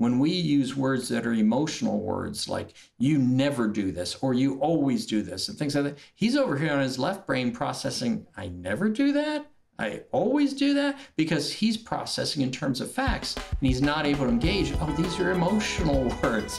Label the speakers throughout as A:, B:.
A: when we use words that are emotional words, like you never do this or you always do this and things like that, he's over here on his left brain processing, I never do that, I always do that, because he's processing in terms of facts and he's not able to engage. Oh, these are emotional words.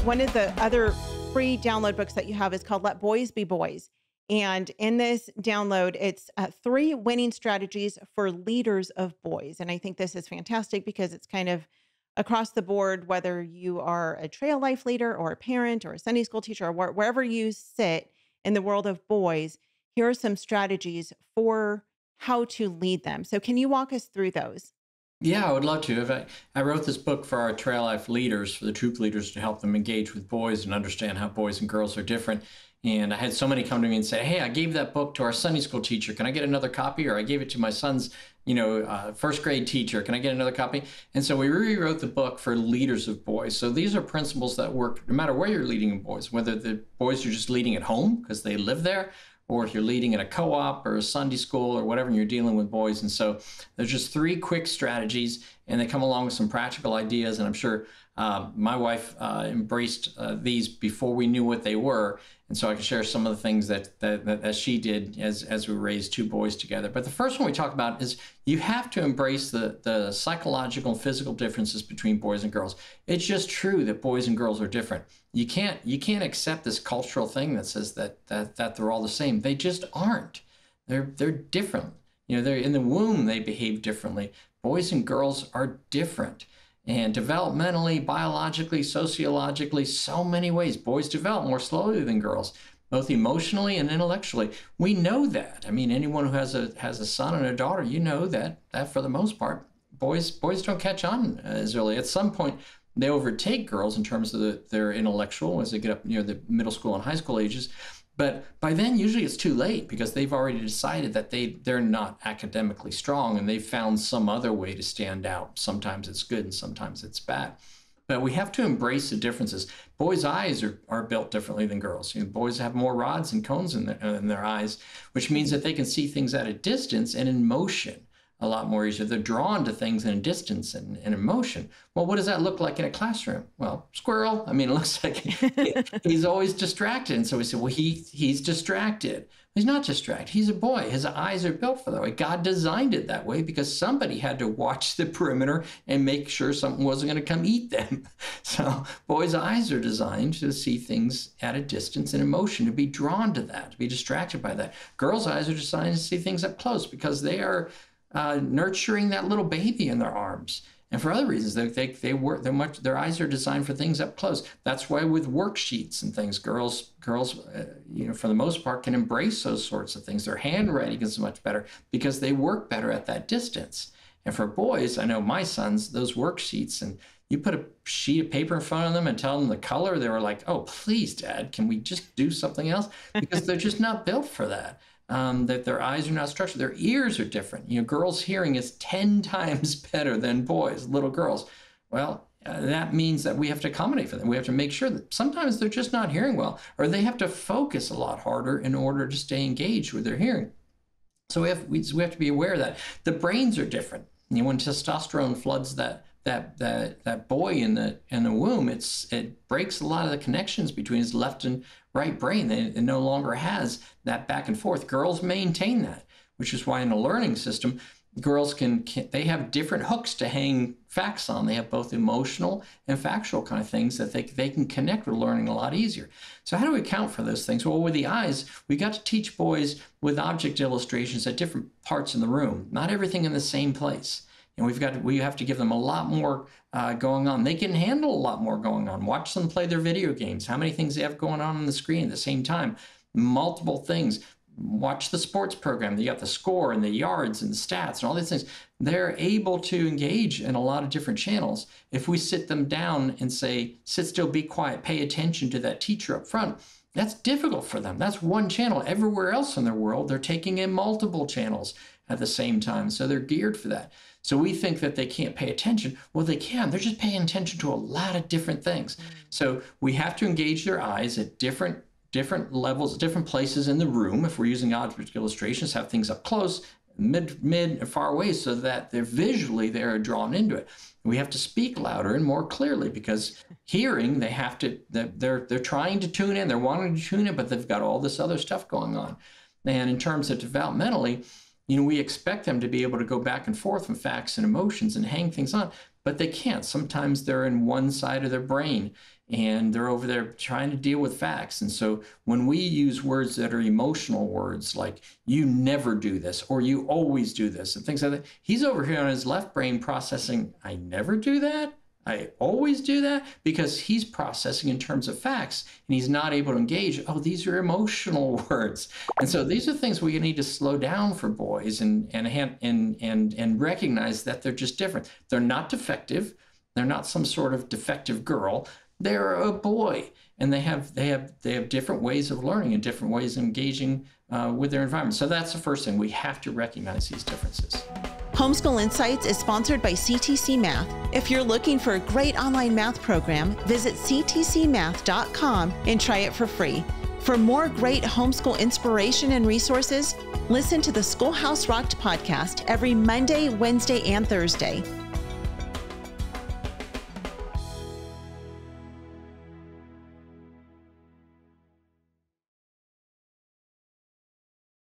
B: One of the other free download books that you have is called Let Boys Be Boys. And in this download, it's 3 winning strategies for leaders of boys. And I think this is fantastic because it's kind of across the board, whether you are a trail life leader or a parent or a Sunday school teacher or wherever you sit in the world of boys, here are some strategies for how to lead them. So can you walk us through those?
A: Yeah, I would love to. I wrote this book for our trail life leaders, for the troop leaders, to help them engage with boys and understand how boys and girls are different. And I had so many come to me and say, hey, I gave that book to our Sunday school teacher. Can I get another copy? Or I gave it to my son's, first grade teacher. Can I get another copy? And so we rewrote the book for leaders of boys. So these are principles that work no matter where you're leading boys, whether the boys are just leading at home because they live there, or if you're leading at a co-op or a Sunday school or whatever, and you're dealing with boys. And so there's just 3 quick strategies, and they come along with some practical ideas. And I'm sure my wife embraced these before we knew what they were. And so I can share some of the things that she did as we raised 2 boys together. But the first one we talk about is you have to embrace the psychological and physical differences between boys and girls. It's just true that boys and girls are different. You can't accept this cultural thing that says that they're all the same. They just aren't. They're different. They're in the womb, they behave differently. Boys and girls are different. And developmentally, biologically, sociologically, so many ways. Boys develop more slowly than girls, both emotionally and intellectually. We know that. I mean, anyone who has a son and a daughter, you know that for the most part, boys don't catch on as early. At some point, they overtake girls in terms of their intellectual as they get up near the middle school and high school ages. But by then, usually it's too late because they've already decided that they're not academically strong and they've found some other way to stand out. Sometimes it's good and sometimes it's bad. But we have to embrace the differences. Boys' eyes are built differently than girls. Boys have more rods and cones in their eyes, which means that they can see things at a distance and in motion a lot more easier. They're drawn to things in a distance and in motion. Well, what does that look like in a classroom? Well, squirrel. I mean, it looks like he's always distracted. And so we said, well, he's distracted. He's not distracted. He's a boy. His eyes are built for that way. God designed it that way because somebody had to watch the perimeter and make sure something wasn't going to come eat them. So boys' eyes are designed to see things at a distance and in motion, to be drawn to that, to be distracted by that. Girls' eyes are designed to see things up close because they are nurturing that little baby in their arms. And for other reasons, their eyes are designed for things up close. That's why with worksheets and things, girls, for the most part, can embrace those sorts of things. Their handwriting is much better because they work better at that distance. And for boys, I know my sons, those worksheets, and you put a sheet of paper in front of them and tell them the color, they were like, oh, please, Dad, can we just do something else? Because they're just not built for that. That their eyes are not structured. Their ears are different. Girls' hearing is 10 times better than boys, little girls. Well, that means that we have to accommodate for them. We have to make sure that sometimes they're just not hearing well, or they have to focus a lot harder in order to stay engaged with their hearing. So we have to be aware of that. The brains are different. When testosterone floods that boy in the womb, it breaks a lot of the connections between his left and right brain. It no longer has that back and forth. Girls maintain that, which is why in a learning system, girls they have different hooks to hang facts on. They have both emotional and factual kind of things that they can connect with learning a lot easier. So how do we account for those things? Well, with the eyes, we got to teach boys with object illustrations at different parts in the room, not everything in the same place. And we have to give them a lot more going on. They can handle a lot more going on. Watch them play their video games. How many things they have going on the screen at the same time? Multiple things. Watch the sports program. You got the score and the yards and the stats and all these things. They're able to engage in a lot of different channels. If we sit them down and say, sit still, be quiet, pay attention to that teacher up front, that's difficult for them. That's one channel. Everywhere else in their world, they're taking in multiple channels at the same time. So they're geared for that. So we think that they can't pay attention. Well, they can. They're just paying attention to a lot of different things. So we have to engage their eyes at different different levels, different places in the room. If we're using object illustrations, have things up close, mid, and far away, so that they're visually drawn into it. We have to speak louder and more clearly, because hearing, they're trying to tune in, they're wanting to tune in, but they've got all this other stuff going on. And in terms of developmentally, we expect them to be able to go back and forth from facts and emotions and hang things on, but they can't. Sometimes they're in one side of their brain and they're over there trying to deal with facts. And so when we use words that are emotional words, like you never do this, or you always do this, and things like that, he's over here on his left brain processing, I never do that, I always do that, because he's processing in terms of facts and he's not able to engage. Oh, these are emotional words. And so these are things we need to slow down for boys and recognize that they're just different. They're not defective. They're not some sort of defective girl. They're a boy, and they have different ways of learning and different ways of engaging with their environment. So that's the first thing. We have to recognize these differences.
B: Homeschool Insights is sponsored by CTC Math. If you're looking for a great online math program, visit ctcmath.com and try it for free. For more great homeschool inspiration and resources, listen to the Schoolhouse Rocked podcast every Monday, Wednesday, and Thursday.